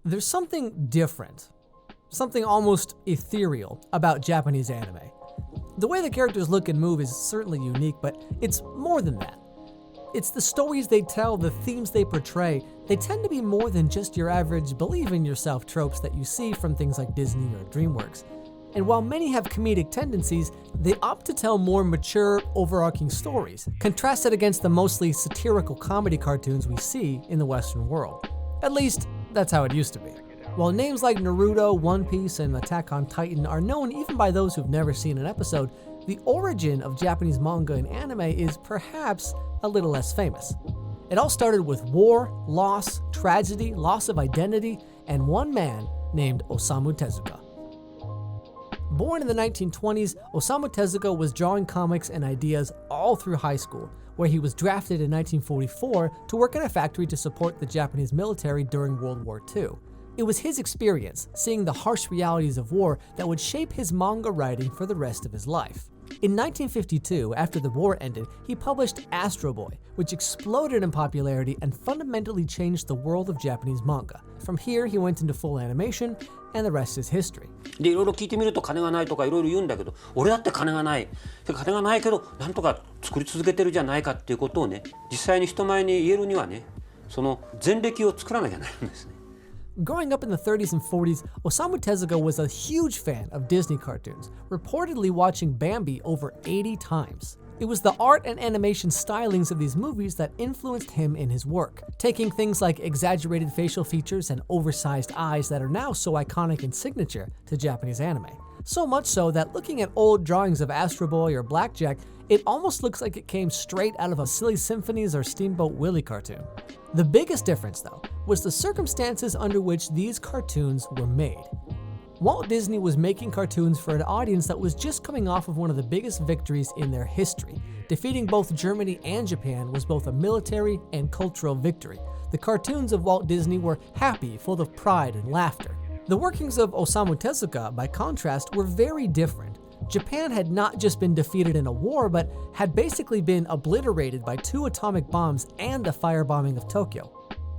There's something different, something almost ethereal about Japanese anime. The way the characters look and move is certainly unique, but it's more than that. It's the stories they tell, the themes they portray. They tend to be more than just your average believe-in-yourself tropes that you see from things like Disney or DreamWorks. And while many have comedic tendencies, they opt to tell more mature, overarching stories, contrasted against the mostly satirical comedy cartoons we see in the Western world. At least, that's how it used to be. While names like Naruto, One Piece, and Attack on Titan are known even by those who've never seen an episode, the origin of Japanese manga and anime is perhaps a little less famous. It all started with war, loss, tragedy, loss of identity, and one man named Osamu Tezuka. Born in the 1920s, Osamu Tezuka was drawing comics and ideas all through high school, where he was drafted in 1944 to work in a factory to support the Japanese military during World War II. It was his experience, seeing the harsh realities of war, that would shape his manga writing for the rest of his life. In 1952, after the war ended, he published Astro Boy, which exploded in popularity and fundamentally changed the world of Japanese manga. From here, he went into full animation, and the rest is history. でいろいろ聞いてみると金がないとかいろいろ言うんだけど、俺だって金がない。金がないけどなんとか作り続けてるじゃないかっていうことをね、実際に人前に言えるにはね、その前歴を作らなきゃならないんですね。Growing up in the 30s and 40s, Osamu Tezuka was a huge fan of Disney cartoons, reportedly watching Bambi over 80 times. It was the art and animation stylings of these movies that influenced him in his work, taking things like exaggerated facial features and oversized eyes that are now so iconic and signature to Japanese anime. So much so that looking at old drawings of Astro Boy or Blackjack, it almost looks like it came straight out of a Silly Symphonies or Steamboat Willie cartoon. The biggest difference, though, was the circumstances under which these cartoons were made. Walt Disney was making cartoons for an audience that was just coming off of one of the biggest victories in their history. Defeating both Germany and Japan was both a military and cultural victory. The cartoons of Walt Disney were happy, full of pride and laughter. The workings of Osamu Tezuka, by contrast, were very different. Japan had not just been defeated in a war, but had basically been obliterated by 2 atomic bombs and the firebombing of Tokyo.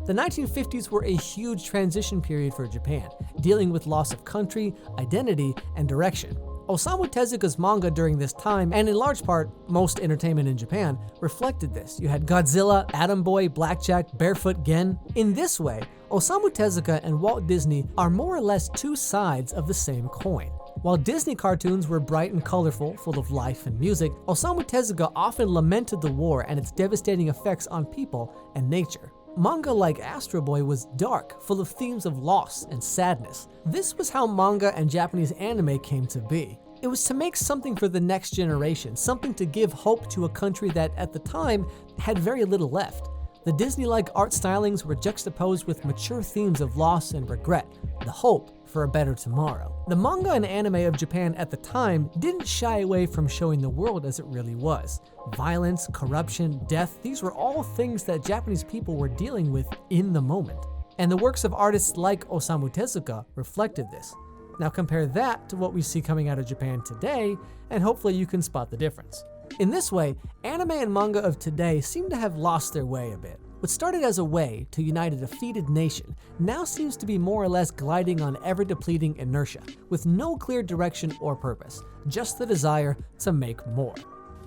The 1950s were a huge transition period for Japan, dealing with loss of country, identity, and direction. Osamu Tezuka's manga during this time, and in large part, most entertainment in Japan, reflected this. You had Godzilla, Atom Boy, Blackjack, Barefoot Gen. In this way, Osamu Tezuka and Walt Disney are more or less 2 sides of the same coin. While Disney cartoons were bright and colorful, full of life and music, Osamu Tezuka often lamented the war and its devastating effects on people and nature. Manga like Astro Boy was dark, full of themes of loss and sadness. This was how manga and Japanese anime came to be. It was to make something for the next generation, something to give hope to a country that, at the time, had very little left. The Disney-like art stylings were juxtaposed with mature themes of loss and regret, the hope for a better tomorrow. The manga and anime of Japan at the time didn't shy away from showing the world as it really was. Violence, corruption, death, these were all things that Japanese people were dealing with in the moment. And the works of artists like Osamu Tezuka reflected this. Now compare that to what we see coming out of Japan today, and hopefully you can spot the difference. In this way, anime and manga of today seem to have lost their way a bit. What started as a way to unite a defeated nation now seems to be more or less gliding on ever-depleting inertia, with no clear direction or purpose, just the desire to make more.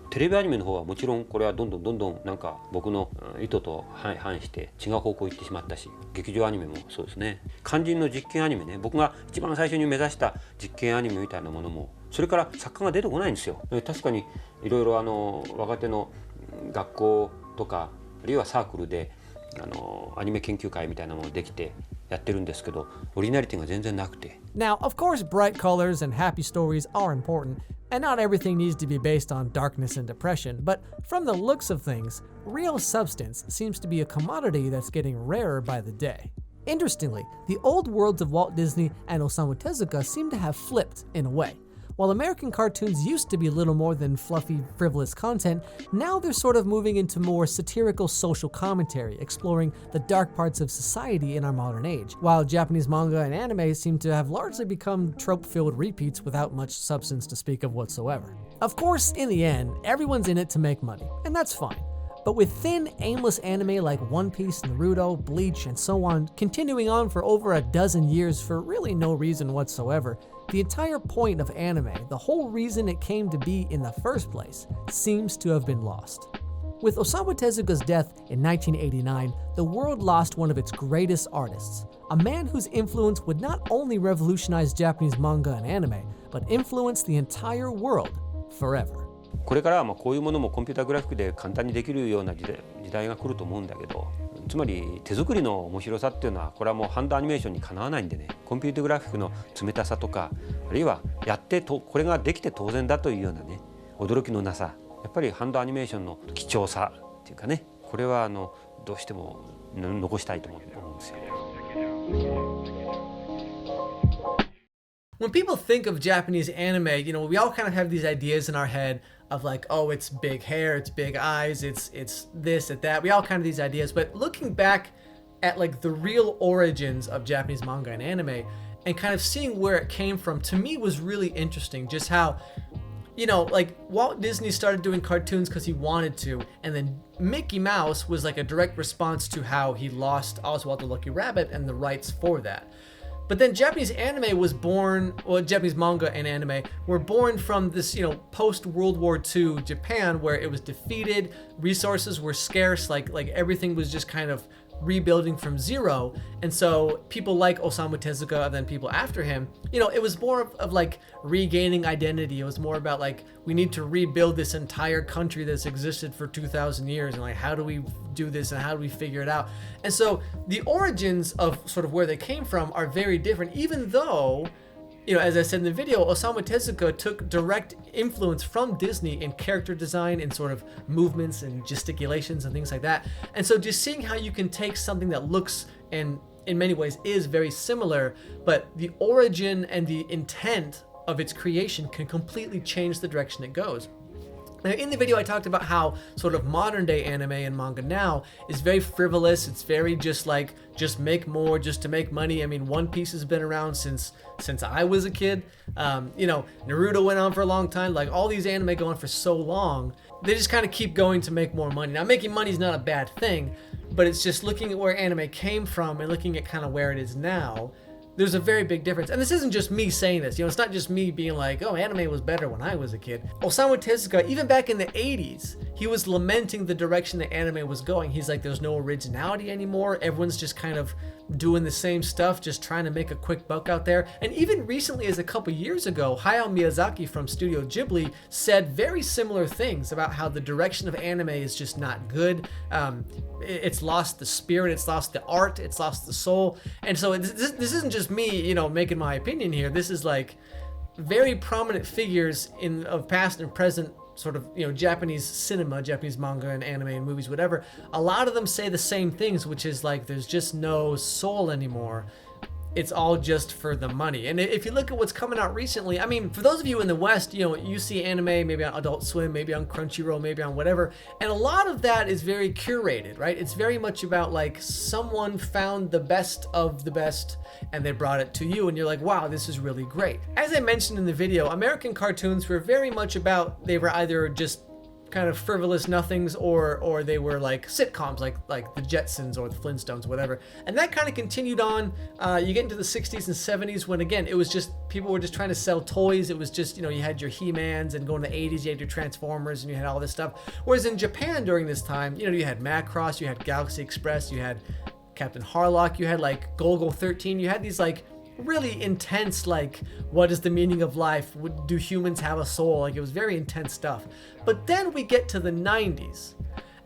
テレビアニメの方はもちろんこれはどんどんなんか僕の意図と反して違う方向に行ってしまったし、劇場アニメもそうですね。肝心の実験アニメね、僕が一番最初に目指した実験アニメみたいなものもそれから作家が出てこないんですよ。確かにいろいろ若手の学校とかあるいはサークルでアニメ研究会みたいなものできてやってるんですけど、オリジナリティが全然なくて。Now, of course, bright colors and happy stories are important, and not everything needs to be based on darkness and depression, but from the looks of things, real substance seems to be a commodity that's getting rarer by the day. Interestingly, the old worlds of Walt Disney and Osamu Tezuka seem to have flipped in a way. While American cartoons used to be little more than fluffy, frivolous content, now they're sort of moving into more satirical social commentary, exploring the dark parts of society in our modern age, while Japanese manga and anime seem to have largely become trope-filled repeats without much substance to speak of whatsoever. Of course, in the end, everyone's in it to make money, and that's fine. But with thin, aimless anime like One Piece, Naruto, Bleach, and so on, continuing on for over a dozen years for really no reason whatsoever, the entire point of anime, the whole reason it came to be in the first place, seems to have been lost. With Osamu Tezuka's death in 1989, the world lost one of its greatest artists, a man whose influence would not only revolutionize Japanese manga and anime, but influence the entire world forever. これからはこういうものもコンピュータグラフィックで簡単にできるような時代が来ると思うんだけど、つまり手作りの面白さっていうのはこれはもうハンドアニメーションにかなわないんでね、コンピュータグラフィックの冷たさとか、あるいはやってこれができて当然だというようなね、驚きのなさ、やっぱりハンドアニメーションの貴重さっていうかね、これはどうしても残したいと思うんですよ。When people think of Japanese anime, we all kind of have these ideas in our head of like, oh, it's big hair, it's big eyes, it's this, it's that. We all kind of these ideas, but looking back at like the real origins of Japanese manga and anime and kind of seeing where it came from, to me was really interesting. Just how, like Walt Disney started doing cartoons because he wanted to, and then Mickey Mouse was like a direct response to how he lost Oswald the Lucky Rabbit and the rights for that. But then Japanese anime was born, well, Japanese manga and anime were born from this, post-World War II Japan where it was defeated, resources were scarce, like everything was just kind of rebuilding from zero. And so people like Osamu Tezuka and then people after him, it was more of like regaining identity. It was more about like, we need to rebuild this entire country that's existed for 2,000 years. And like, how do we do this and how do we figure it out? And so the origins of sort of where they came from are very different, even though, as I said in the video, Osamu Tezuka took direct influence from Disney in character design and sort of movements and gesticulations and things like that. And so just seeing how you can take something that looks and in many ways is very similar, but the origin and the intent of its creation can completely change the direction it goes. Now, in the video, I talked about how sort of modern day anime and manga now is very frivolous. It's very just make more just to make money. I mean, One Piece has been around since I was a kid. Naruto went on for a long time. Like all these anime go on for so long, they just kind of keep going to make more money. Now, making money is not a bad thing, but it's just looking at where anime came from and looking at kind of where it is now. There's a very big difference. And this isn't just me saying this. It's not just me being like, oh, anime was better when I was a kid. Osamu Tezuka, even back in the 80s, he was lamenting the direction that anime was going. He's like, there's no originality anymore. Everyone's just kind of doing the same stuff, just trying to make a quick buck out there. And even recently, as a couple years ago, Hayao Miyazaki from Studio Ghibli said very similar things about how the direction of anime is just not good. It's lost the spirit, it's lost the art, it's lost the soul. And so this isn't just me, making my opinion here. This is like very prominent figures of past and present sort of, Japanese cinema, Japanese manga and anime and movies, whatever. A lot of them say the same things, which is like, there's just no soul anymore. It's all just for the money. And if you look at what's coming out recently, I mean, for those of you in the West, you see anime maybe on Adult Swim, maybe on Crunchyroll, maybe on whatever. And a lot of that is very curated, right? It's very much about like someone found the best of the best and they brought it to you and you're like, wow, this is really great. As I mentioned in the video, American cartoons were very much about, they were either just kind of frivolous nothings or they were like sitcoms like the Jetsons or the Flintstones, whatever. And that kind of continued on. You get into the 60s and 70s when again it was just people were just trying to sell toys. It was just, you had your He-Mans, and going to the 80s you had your Transformers and you had all this stuff. Whereas in Japan during this time, you had Macross, you had Galaxy Express, you had Captain Harlock, you had like Golgo 13, you had these like really intense, like, what is the meaning of life? Do humans have a soul? Like, it was very intense stuff. But then we get to the 90s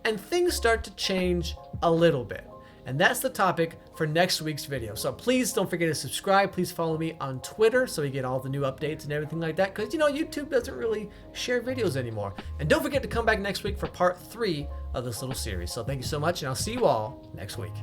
and things start to change a little bit. And that's the topic for next week's video. So please don't forget to subscribe. Please follow me on Twitter so you get all the new updates and everything like that. Because, YouTube doesn't really share videos anymore. And don't forget to come back next week for part 3 of this little series. So thank you so much, and I'll see you all next week.